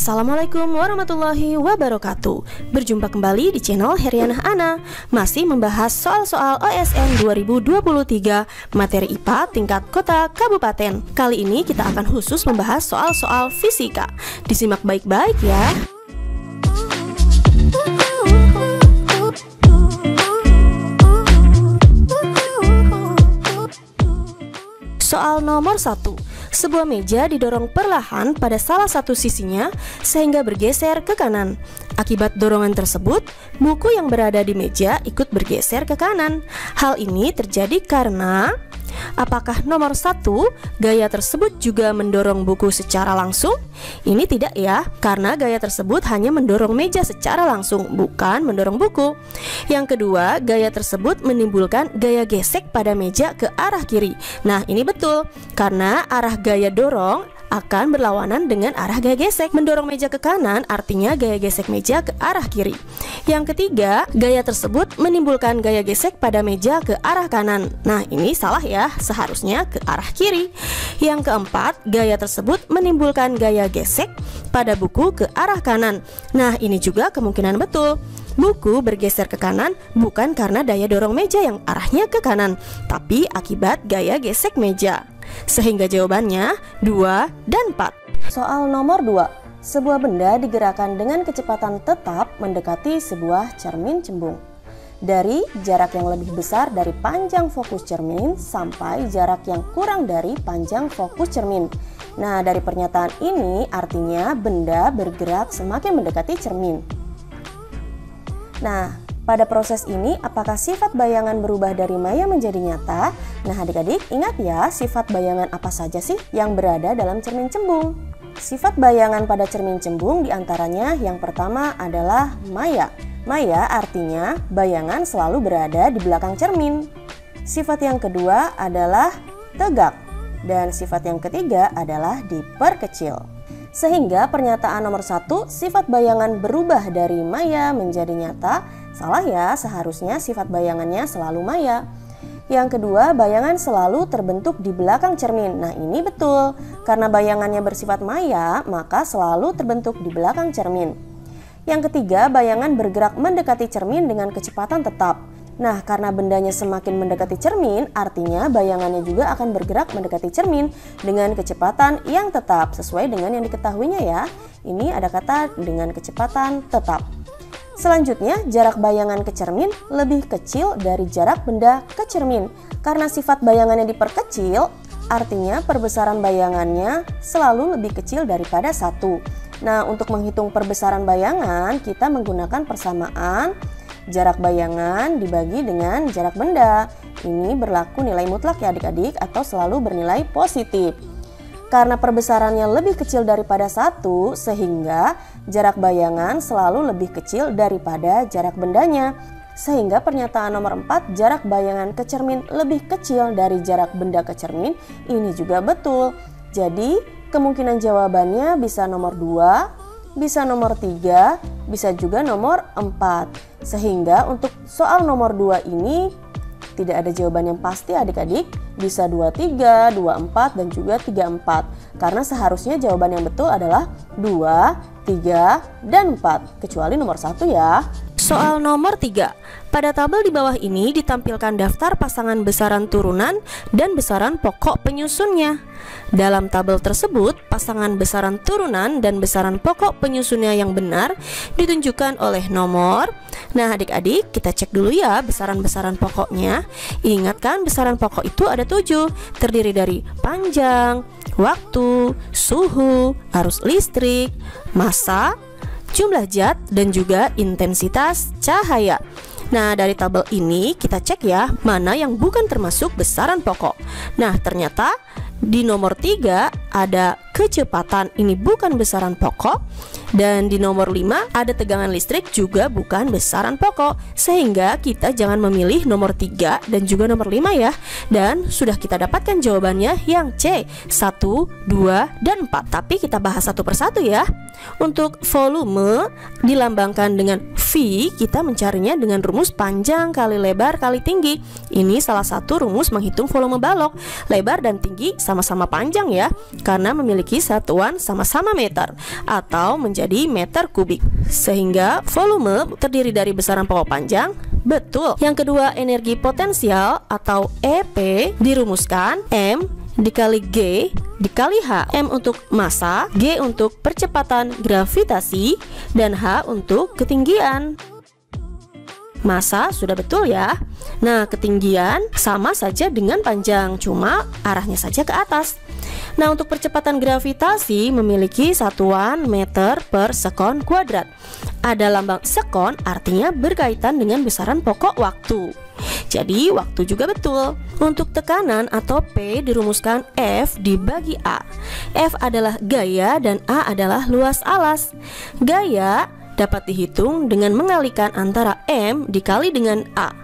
Assalamualaikum warahmatullahi wabarakatuh. Berjumpa kembali di channel Herianah Ana. Masih membahas soal-soal OSN 2023 materi IPA tingkat kota kabupaten. Kali ini kita akan khusus membahas soal-soal fisika. Disimak baik-baik ya. Soal nomor 1. Sebuah meja didorong perlahan pada salah satu sisinya sehingga bergeser ke kanan. Akibat dorongan tersebut, buku yang berada di meja ikut bergeser ke kanan. Hal ini terjadi karena apakah nomor 1, gaya tersebut juga mendorong buku secara langsung? Ini tidak ya, karena gaya tersebut hanya mendorong meja secara langsung, bukan mendorong buku. Yang kedua, gaya tersebut menimbulkan gaya gesek pada meja ke arah kiri. Nah, ini betul, karena arah gaya dorong akan berlawanan dengan arah gaya gesek. Mendorong meja ke kanan artinya gaya gesek meja ke arah kiri. Yang ketiga, gaya tersebut menimbulkan gaya gesek pada meja ke arah kanan. Nah, ini salah ya, seharusnya ke arah kiri. Yang keempat, gaya tersebut menimbulkan gaya gesek pada buku ke arah kanan. Nah, ini juga kemungkinan betul. Buku bergeser ke kanan bukan karena daya dorong meja yang arahnya ke kanan, tapi akibat gaya gesek meja. Sehingga jawabannya 2 dan 4. Soal nomor 2. Sebuah benda digerakkan dengan kecepatan tetap mendekati sebuah cermin cembung. Dari jarak yang lebih besar dari panjang fokus cermin sampai jarak yang kurang dari panjang fokus cermin. Nah, dari pernyataan ini artinya benda bergerak semakin mendekati cermin. Nah, pada proses ini apakah sifat bayangan berubah dari maya menjadi nyata? Nah, adik-adik ingat ya, sifat bayangan apa saja sih yang berada dalam cermin cembung? Sifat bayangan pada cermin cembung diantaranya yang pertama adalah maya. Maya artinya bayangan selalu berada di belakang cermin. Sifat yang kedua adalah tegak. Dan sifat yang ketiga adalah diperkecil. Sehingga pernyataan nomor 1, sifat bayangan berubah dari maya menjadi nyata, salah ya, seharusnya sifat bayangannya selalu maya. Yang kedua, bayangan selalu terbentuk di belakang cermin. Nah, ini betul, karena bayangannya bersifat maya, maka selalu terbentuk di belakang cermin. Yang ketiga, bayangan bergerak mendekati cermin dengan kecepatan tetap. Nah, karena bendanya semakin mendekati cermin, artinya bayangannya juga akan bergerak mendekati cermin dengan kecepatan yang tetap, sesuai dengan yang diketahuinya ya. Ini ada kata dengan kecepatan tetap. Selanjutnya, jarak bayangan ke cermin lebih kecil dari jarak benda ke cermin. Karena sifat bayangannya diperkecil, artinya perbesaran bayangannya selalu lebih kecil daripada 1. Nah, untuk menghitung perbesaran bayangan, kita menggunakan persamaan jarak bayangan dibagi dengan jarak benda. Ini berlaku nilai mutlak ya adik-adik, atau selalu bernilai positif. Karena perbesarannya lebih kecil daripada 1, sehingga jarak bayangan selalu lebih kecil daripada jarak bendanya. Sehingga pernyataan nomor 4, jarak bayangan ke cermin lebih kecil dari jarak benda ke cermin, ini juga betul. Jadi kemungkinan jawabannya bisa nomor 2, bisa nomor 3, bisa juga nomor 4. Sehingga untuk soal nomor 2 ini tidak ada jawaban yang pasti adik-adik, bisa 23, 24, dan juga 34. Karena seharusnya jawaban yang betul adalah 2, 3, dan 4, kecuali nomor 1 ya. Soal nomor 3. Pada tabel di bawah ini ditampilkan daftar pasangan besaran turunan dan besaran pokok penyusunnya. Dalam tabel tersebut, pasangan besaran turunan dan besaran pokok penyusunnya yang benar ditunjukkan oleh nomor. Nah, adik-adik, kita cek dulu ya besaran-besaran pokoknya. Ingat kan, besaran pokok itu ada 7, terdiri dari panjang, waktu, suhu, arus listrik, massa, jumlah zat, dan juga intensitas cahaya. Nah, dari tabel ini kita cek ya mana yang bukan termasuk besaran pokok. Nah, ternyata di nomor 3 ada kecepatan, ini bukan besaran pokok. Dan di nomor 5 ada tegangan listrik, juga bukan besaran pokok. Sehingga kita jangan memilih nomor 3 dan juga nomor 5 ya. Dan sudah kita dapatkan jawabannya yang C, 1, 2, dan 4. Tapi kita bahas satu persatu ya. Untuk volume dilambangkan dengan V V kita mencarinya dengan rumus panjang kali lebar kali tinggi. Ini salah satu rumus menghitung volume balok. Lebar dan tinggi sama-sama panjang ya, karena memiliki satuan sama-sama meter atau menjadi meter kubik. Sehingga volume terdiri dari besaran pokok panjang. Betul. Yang kedua, energi potensial atau EP dirumuskan M dikali G dikali H. M untuk massa, G untuk percepatan gravitasi, dan H untuk ketinggian. Massa sudah betul ya. Nah, ketinggian sama saja dengan panjang, cuma arahnya saja ke atas. Nah, untuk percepatan gravitasi memiliki satuan meter per sekon kuadrat. Ada lambang sekon, artinya berkaitan dengan besaran pokok waktu. Jadi waktu juga betul. Untuk tekanan atau P dirumuskan F dibagi A. F adalah gaya dan A adalah luas alas. Gaya dapat dihitung dengan mengalikan antara M dikali dengan A.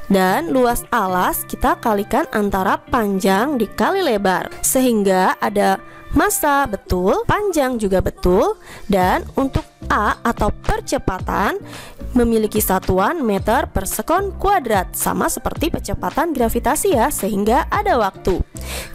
Dan luas alas kita kalikan antara panjang dikali lebar. Sehingga ada massa betul, panjang juga betul. Dan untuk A atau percepatan memiliki satuan meter per sekon kuadrat, sama seperti percepatan gravitasi ya, sehingga ada waktu.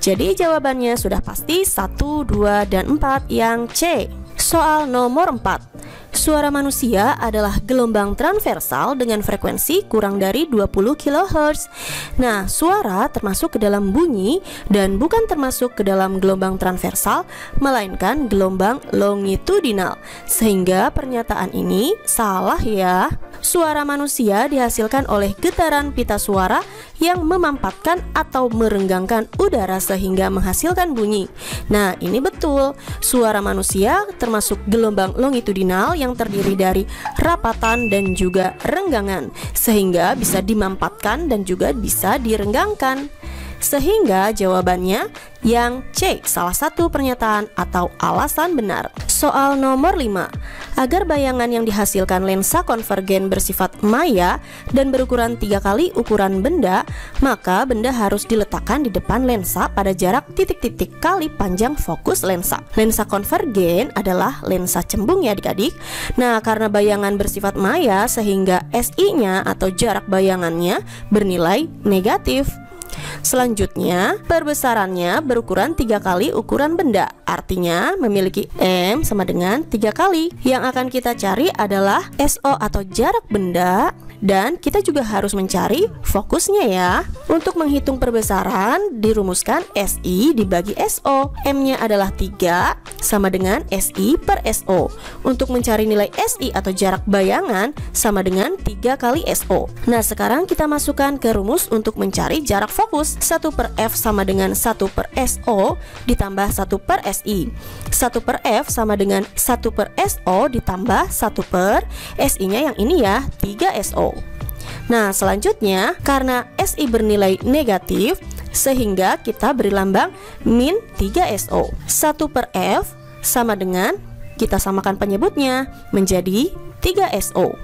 Jadi jawabannya sudah pasti 1, 2, dan 4 yang C. Soal nomor 4. Suara manusia adalah gelombang transversal dengan frekuensi kurang dari 20 kHz. Nah, suara termasuk ke dalam bunyi dan bukan termasuk ke dalam gelombang transversal, melainkan gelombang longitudinal. Sehingga pernyataan ini salah ya. Suara manusia dihasilkan oleh getaran pita suara yang memampatkan atau merenggangkan udara sehingga menghasilkan bunyi. Nah, ini betul. Suara manusia termasuk gelombang longitudinal yang terdiri dari rapatan dan juga renggangan, sehingga bisa dimampatkan dan juga bisa direnggangkan. Sehingga jawabannya yang C, salah satu pernyataan atau alasan benar. Soal nomor 5. Agar bayangan yang dihasilkan lensa konvergen bersifat maya dan berukuran 3 kali ukuran benda, maka benda harus diletakkan di depan lensa pada jarak titik-titik kali panjang fokus lensa. Lensa konvergen adalah lensa cembung ya adik-adik. Nah, karena bayangan bersifat maya sehingga SI-nya atau jarak bayangannya bernilai negatif. Selanjutnya, perbesarannya berukuran 3 kali ukuran benda. Artinya memiliki M sama dengan 3 kali. Yang akan kita cari adalah SO atau jarak benda. Dan kita juga harus mencari fokusnya ya. Untuk menghitung perbesaran dirumuskan SI dibagi SO. M-nya adalah 3 sama dengan SI per SO. Untuk mencari nilai SI atau jarak bayangan sama dengan 3 kali SO. Nah, sekarang kita masukkan ke rumus untuk mencari jarak fokus. 1 per F sama dengan 1 per SO ditambah 1 per SI. 1 per F sama dengan 1 per SO ditambah 1 per SI-nya yang ini ya, 3 SO. Nah, selanjutnya karena SI bernilai negatif sehingga kita beri lambang min 3 SO. 1 per F sama dengan, kita samakan penyebutnya menjadi 3 SO.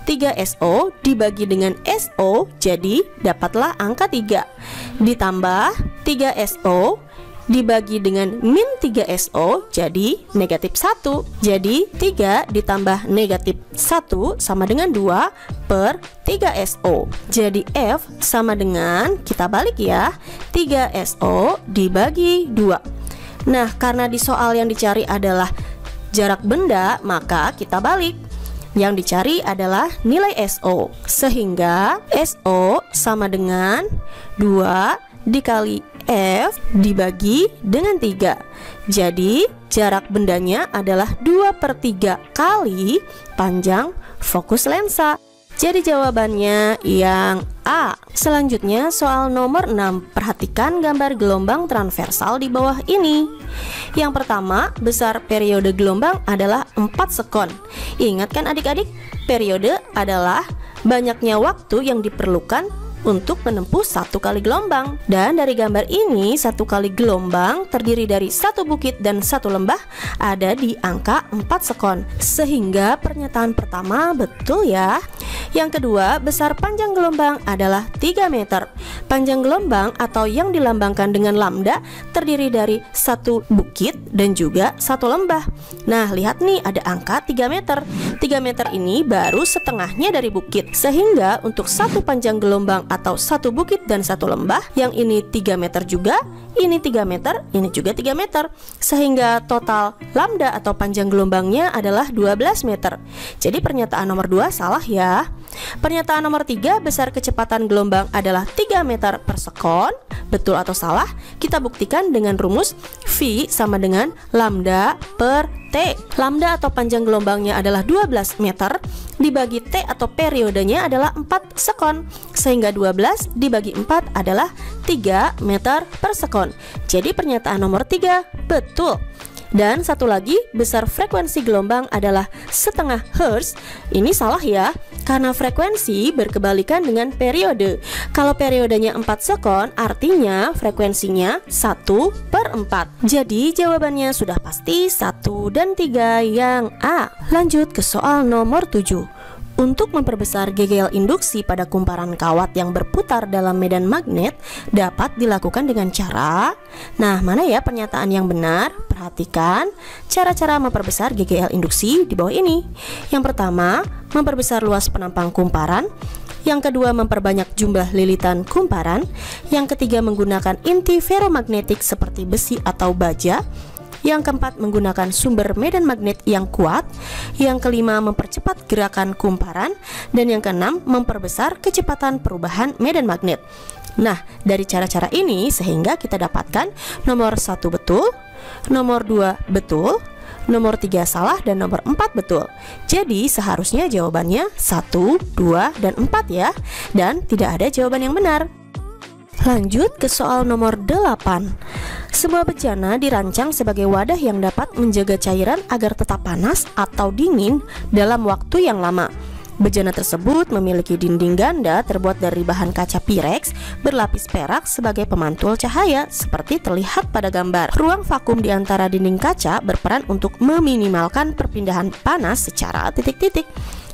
3 SO dibagi dengan SO, jadi dapatlah angka 3. Ditambah 3 SO dibagi dengan min 3 SO, jadi negatif 1. Jadi 3 ditambah negatif 1 sama dengan 2 per 3 SO. Jadi F sama dengan, kita balik ya, 3 SO dibagi 2. Nah, karena di soal yang dicari adalah jarak benda, maka kita balik. Yang dicari adalah nilai SO. Sehingga SO sama dengan 2 dikali F dibagi dengan 3. Jadi jarak bendanya adalah 2 per 3 kali panjang fokus lensa. Jadi jawabannya yang A. Selanjutnya soal nomor 6. Perhatikan gambar gelombang transversal di bawah ini. Yang pertama, besar periode gelombang adalah 4 sekon. Ingat kan adik-adik, periode adalah banyaknya waktu yang diperlukan untuk menempuh satu kali gelombang. Dan dari gambar ini, satu kali gelombang terdiri dari satu bukit dan satu lembah ada di angka 4 sekon. Sehingga pernyataan pertama betul ya. Yang kedua, besar panjang gelombang adalah 3 meter. Panjang gelombang atau yang dilambangkan dengan lambda terdiri dari satu bukit dan juga satu lembah. Nah, lihat nih ada angka 3 meter. 3 meter ini baru setengahnya dari bukit. Sehingga untuk satu panjang gelombang atau satu bukit dan satu lembah, yang ini 3 meter juga, ini 3 meter, ini juga 3 meter. Sehingga total lambda atau panjang gelombangnya adalah 12 meter. Jadi pernyataan nomor 2 salah ya. Pernyataan nomor 3, besar kecepatan gelombang adalah 3 meter per sekon. Betul atau salah? Kita buktikan dengan rumus V sama dengan lambda per T. Lambda atau panjang gelombangnya adalah 12 meter, dibagi T atau periodenya adalah 4 sekon. Sehingga 12 dibagi 4 adalah 3 meter per sekon. Jadi pernyataan nomor 3 betul. Dan satu lagi, besar frekuensi gelombang adalah setengah Hz. Ini salah ya, karena frekuensi berkebalikan dengan periode. Kalau periodenya 4 sekon, artinya frekuensinya 1/4. Jadi jawabannya sudah pasti 1 dan 3 yang A. Lanjut ke soal nomor 7. Untuk memperbesar GGL induksi pada kumparan kawat yang berputar dalam medan magnet dapat dilakukan dengan cara. Nah, mana ya pernyataan yang benar? Perhatikan cara-cara memperbesar GGL induksi di bawah ini. Yang pertama, memperbesar luas penampang kumparan. Yang kedua, memperbanyak jumlah lilitan kumparan. Yang ketiga, menggunakan inti ferromagnetik seperti besi atau baja. Yang keempat, menggunakan sumber medan magnet yang kuat. Yang kelima, mempercepat gerakan kumparan. Dan yang keenam, memperbesar kecepatan perubahan medan magnet. Nah, dari cara-cara ini sehingga kita dapatkan nomor 1 betul, nomor 2 betul, nomor 3 salah, dan nomor 4 betul. Jadi seharusnya jawabannya 1, 2, dan 4 ya. Dan tidak ada jawaban yang benar. Lanjut ke soal nomor 8. Sebuah bejana dirancang sebagai wadah yang dapat menjaga cairan agar tetap panas atau dingin dalam waktu yang lama. Bejana tersebut memiliki dinding ganda terbuat dari bahan kaca Pirex berlapis perak sebagai pemantul cahaya seperti terlihat pada gambar. Ruang vakum di antara dinding kaca berperan untuk meminimalkan perpindahan panas secara titik-titik.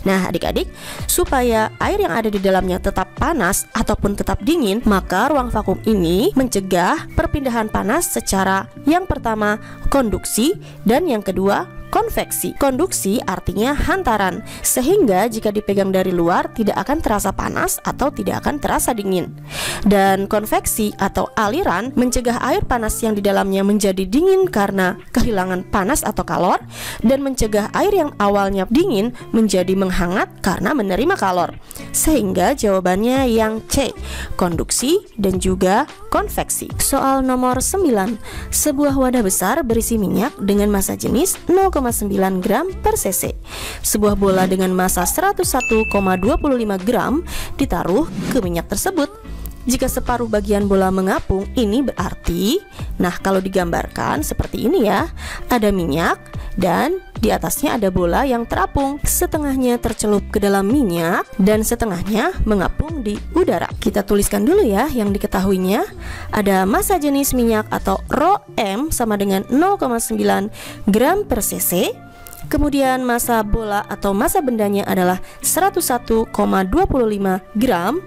Nah, adik-adik, supaya air yang ada di dalamnya tetap panas ataupun tetap dingin, maka ruang vakum ini mencegah perpindahan panas secara yang pertama konduksi dan yang kedua konveksi. Konduksi artinya hantaran, sehingga jika dipegang dari luar tidak akan terasa panas atau tidak akan terasa dingin. Dan konveksi atau aliran mencegah air panas yang di dalamnya menjadi dingin karena kehilangan panas atau kalor, dan mencegah air yang awalnya dingin menjadi menghangat karena menerima kalor. Sehingga jawabannya yang C, konduksi dan juga konveksi. Soal nomor 9. Sebuah wadah besar berisi minyak dengan massa jenis 0,9 gram per cc. Sebuah bola dengan massa 101,25 gram ditaruh ke minyak tersebut. Jika separuh bagian bola mengapung, ini berarti, nah kalau digambarkan seperti ini ya, ada minyak dan di atasnya ada bola yang terapung. Setengahnya tercelup ke dalam minyak dan setengahnya mengapung di udara. Kita tuliskan dulu ya yang diketahuinya. Ada massa jenis minyak atau ρm sama dengan 0,9 gram per cc. Kemudian massa bola atau massa bendanya adalah 101,25 gram.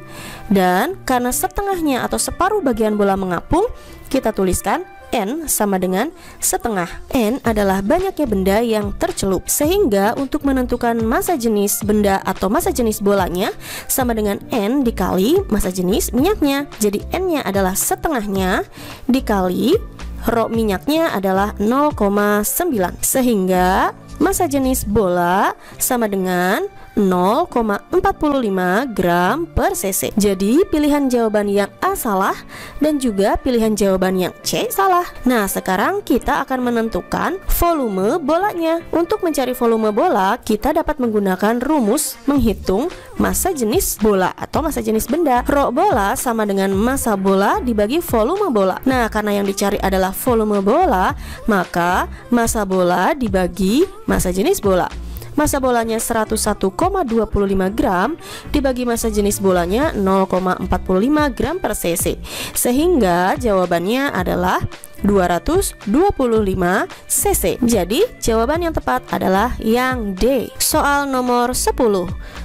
Dan karena setengahnya atau separuh bagian bola mengapung, kita tuliskan N sama dengan setengah. N adalah banyaknya benda yang tercelup. Sehingga untuk menentukan massa jenis benda atau massa jenis bolanya sama dengan N dikali massa jenis minyaknya. Jadi N-nya adalah setengahnya dikali rho minyaknya adalah 0,9. Sehingga massa jenis bola sama dengan 0,45 gram per cc. Jadi pilihan jawaban yang A salah dan juga pilihan jawaban yang C salah. Nah, sekarang kita akan menentukan volume bolanya. Untuk mencari volume bola, kita dapat menggunakan rumus menghitung massa jenis bola atau massa jenis benda. Rho bola sama dengan massa bola dibagi volume bola. Nah, karena yang dicari adalah volume bola, maka massa bola dibagi massa jenis bola. massa bolanya 101,25 gram dibagi massa jenis bolanya 0,45 gram per cc, sehingga jawabannya adalah 225 cc. Jadi jawaban yang tepat adalah yang D. Soal nomor 10.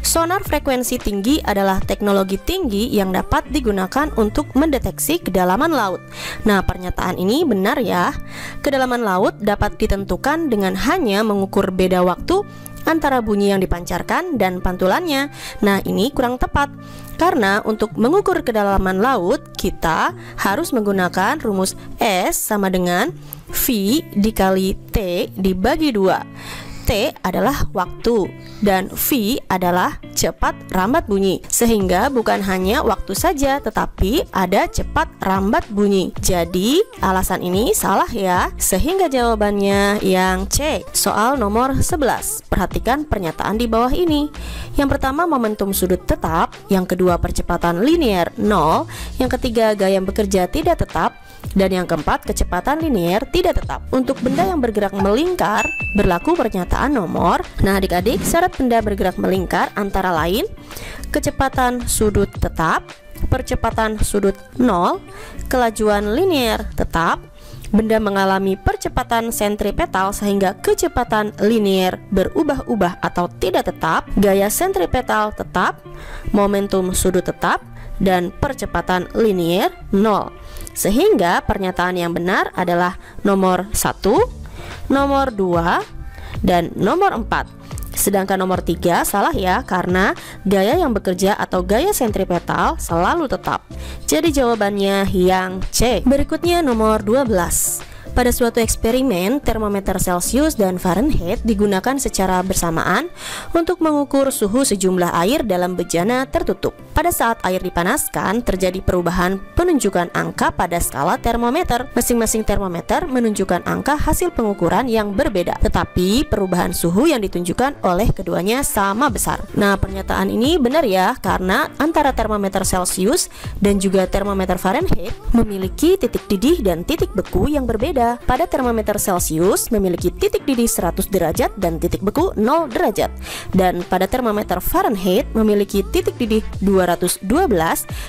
Sonar frekuensi tinggi adalah teknologi tinggi yang dapat digunakan untuk mendeteksi kedalaman laut. Nah, pernyataan ini benar ya. Kedalaman laut dapat ditentukan dengan hanya mengukur beda waktu antara bunyi yang dipancarkan dan pantulannya. Nah, ini kurang tepat. Karena untuk mengukur kedalaman laut, kita harus menggunakan rumus S sama dengan V dikali T dibagi 2. T adalah waktu dan V adalah cepat rambat bunyi, sehingga bukan hanya waktu saja tetapi ada cepat rambat bunyi. Jadi alasan ini salah ya, sehingga jawabannya yang C. Soal nomor 11. Perhatikan pernyataan di bawah ini. Yang pertama momentum sudut tetap, yang kedua percepatan linier 0, yang ketiga gaya bekerja tidak tetap, dan yang keempat kecepatan linier tidak tetap. Untuk benda yang bergerak melingkar berlaku pernyataan nomor. Nah adik-adik, syarat benda bergerak melingkar antara lain kecepatan sudut tetap, percepatan sudut 0, kelajuan linier tetap, benda mengalami percepatan sentripetal sehingga kecepatan linier berubah-ubah atau tidak tetap, gaya sentripetal tetap, momentum sudut tetap, dan percepatan linier 0. Sehingga pernyataan yang benar adalah nomor 1, nomor 2, dan nomor 4. Sedangkan nomor 3 salah ya, karena gaya yang bekerja atau gaya sentripetal selalu tetap. Jadi jawabannya yang C. Berikutnya nomor 12. Pada suatu eksperimen, termometer Celcius dan Fahrenheit digunakan secara bersamaan untuk mengukur suhu sejumlah air dalam bejana tertutup. Pada saat air dipanaskan, terjadi perubahan penunjukan angka pada skala termometer. Masing-masing termometer menunjukkan angka hasil pengukuran yang berbeda, tetapi perubahan suhu yang ditunjukkan oleh keduanya sama besar. Nah, pernyataan ini benar ya, karena antara termometer Celcius dan juga termometer Fahrenheit memiliki titik didih dan titik beku yang berbeda. Pada termometer Celcius memiliki titik didih 100 derajat dan titik beku 0 derajat. Dan pada termometer Fahrenheit memiliki titik didih 212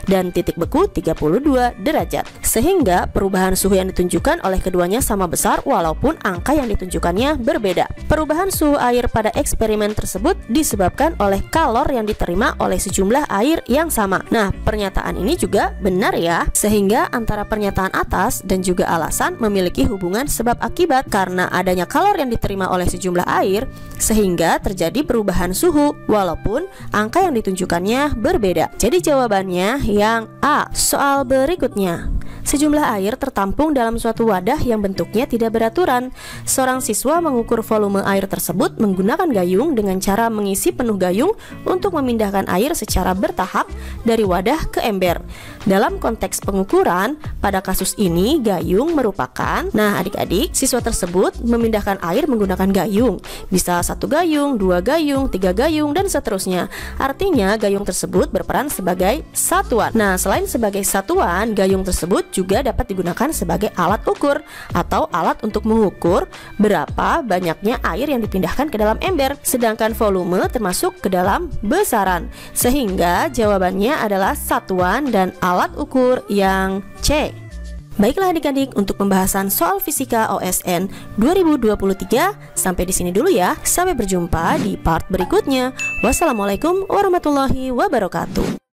dan titik beku 32 derajat. Sehingga perubahan suhu yang ditunjukkan oleh keduanya sama besar walaupun angka yang ditunjukkannya berbeda. Perubahan suhu air pada eksperimen tersebut disebabkan oleh kalor yang diterima oleh sejumlah air yang sama. Nah, pernyataan ini juga benar ya. Sehingga antara pernyataan atas dan juga alasan memiliki hubungan sebab akibat karena adanya kalor yang diterima oleh sejumlah air sehingga terjadi perubahan suhu walaupun angka yang ditunjukkannya berbeda. Jadi jawabannya yang A. Soal berikutnya. Sejumlah air tertampung dalam suatu wadah yang bentuknya tidak beraturan. Seorang siswa mengukur volume air tersebut menggunakan gayung dengan cara mengisi penuh gayung untuk memindahkan air secara bertahap dari wadah ke ember. Dalam konteks pengukuran, pada kasus ini gayung merupakan, nah adik-adik, siswa tersebut memindahkan air menggunakan gayung. Bisa 1 gayung, 2 gayung, 3 gayung, dan seterusnya. Artinya gayung tersebut berperan sebagai satuan. Nah, selain sebagai satuan, gayung tersebut juga dapat digunakan sebagai alat ukur atau alat untuk mengukur berapa banyaknya air yang dipindahkan ke dalam ember. Sedangkan volume termasuk ke dalam besaran. Sehingga jawabannya adalah satuan dan alat ukur yang C. Baiklah adik-adik, untuk pembahasan soal fisika OSN 2023 sampai di sini dulu ya. Sampai berjumpa di part berikutnya. Wassalamualaikum warahmatullahi wabarakatuh.